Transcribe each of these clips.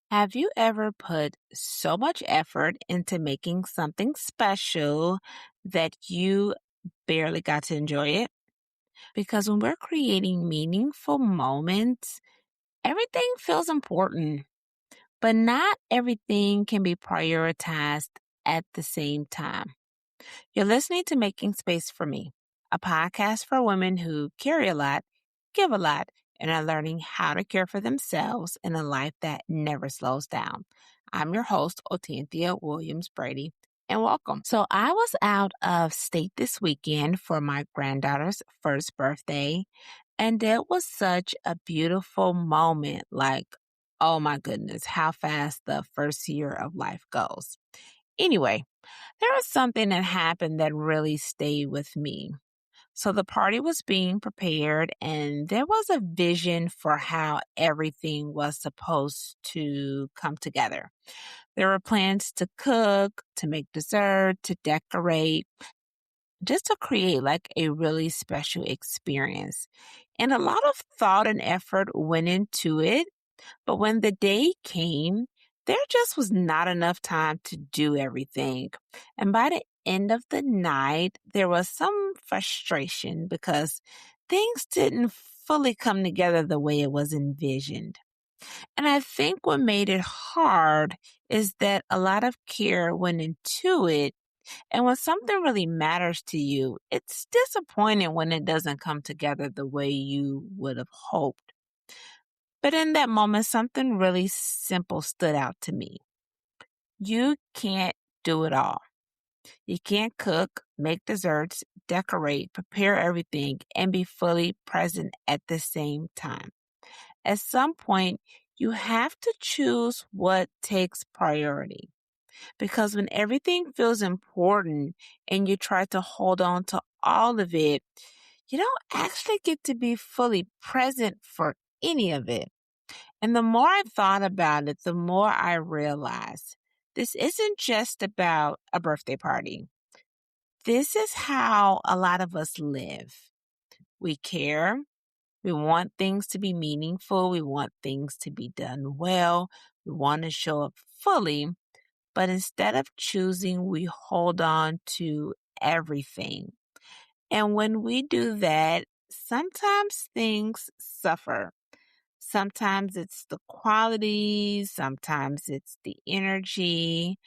Have you ever put so much effort into making something special that you barely got to enjoy it? Because when we're creating meaningful moments, everything feels important, but not everything can be prioritized at the same time. You're listening to Making Space for Me, a podcast for women who carry a lot, give a lot, and are learning how to care for themselves in a life that never slows down. I'm your host, Otanthea Williams Brady, and welcome. So I was out of state this weekend for my granddaughter's first birthday, and it was such a beautiful moment. Like, oh my goodness, how fast the first year of life goes. Anyway, there was something that happened that really stayed with me. So the party was being prepared, and there was a vision for how everything was supposed to come together. There were plans to cook, to make dessert, to decorate, just to create like a really special experience. And a lot of thought and effort went into it. But when the day came, there just was not enough time to do everything. And by the end of the night, there was some frustration because things didn't fully come together the way it was envisioned. And I think what made it hard is that a lot of care went into it. And when something really matters to you, it's disappointing when it doesn't come together the way you would have hoped. But in that moment, something really simple stood out to me. You can't do it all. You can't cook, make desserts, decorate, prepare everything, and be fully present at the same time. At some point, you have to choose what takes priority. Because when everything feels important and you try to hold on to all of it, you don't actually get to be fully present for any of it. And the more I thought about it, the more I realized this isn't just about a birthday party. This is how a lot of us live. We care. We want things to be meaningful. We want things to be done well. We want to show up fully. But instead of choosing, we hold on to everything. And when we do that, sometimes things suffer. Sometimes it's the quality, sometimes it's the energy.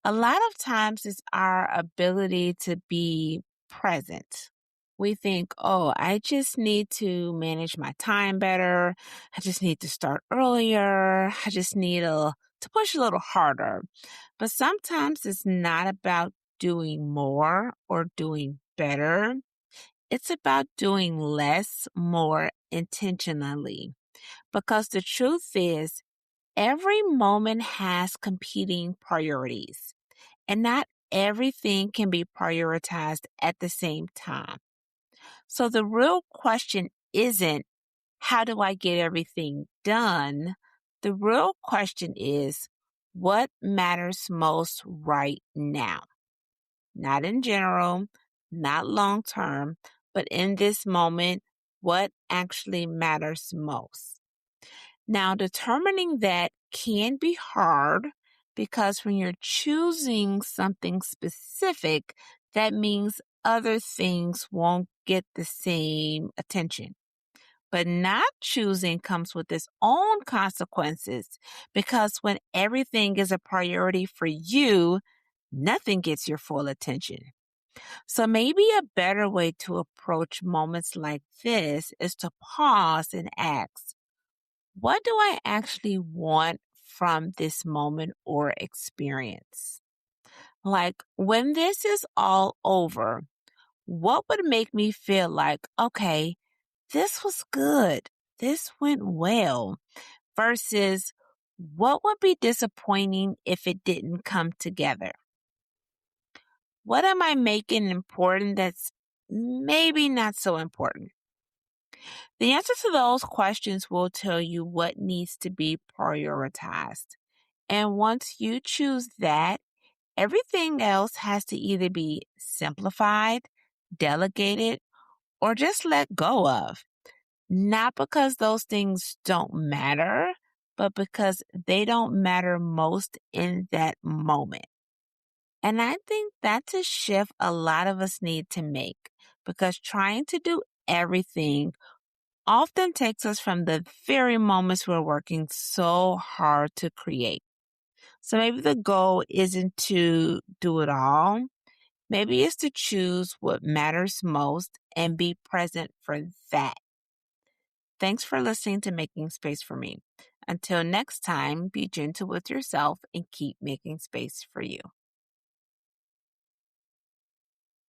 A lot of times it's our ability to be present. We think, oh, I just need to manage my time better. I just need to start earlier. I just need to push a little harder. But sometimes it's not about doing more or doing better. It's about doing less, more intentionally. Because the truth is, every moment has competing priorities, and not everything can be prioritized at the same time. So the real question isn't, how do I get everything done? The real question is, what matters most right now? Not in general, not long term, but in this moment, what actually matters most? Now, determining that can be hard because when you're choosing something specific, that means other things won't get the same attention. But not choosing comes with its own consequences because when everything is a priority for you, nothing gets your full attention. So maybe a better way to approach moments like this is to pause and ask, what do I actually want from this moment or experience? Like, when this is all over, what would make me feel like, okay, this was good, this went well, versus what would be disappointing if it didn't come together? What am I making important that's maybe not so important? The answer to those questions will tell you what needs to be prioritized. And once you choose that, everything else has to either be simplified, delegated, or just let go of. Not because those things don't matter, but because they don't matter most in that moment. And I think that's a shift a lot of us need to make because trying to do everything often takes us from the very moments we're working so hard to create. So maybe the goal isn't to do it all. Maybe it's to choose what matters most and be present for that. Thanks for listening to Making Space for Me. Until next time, be gentle with yourself and keep making space for you.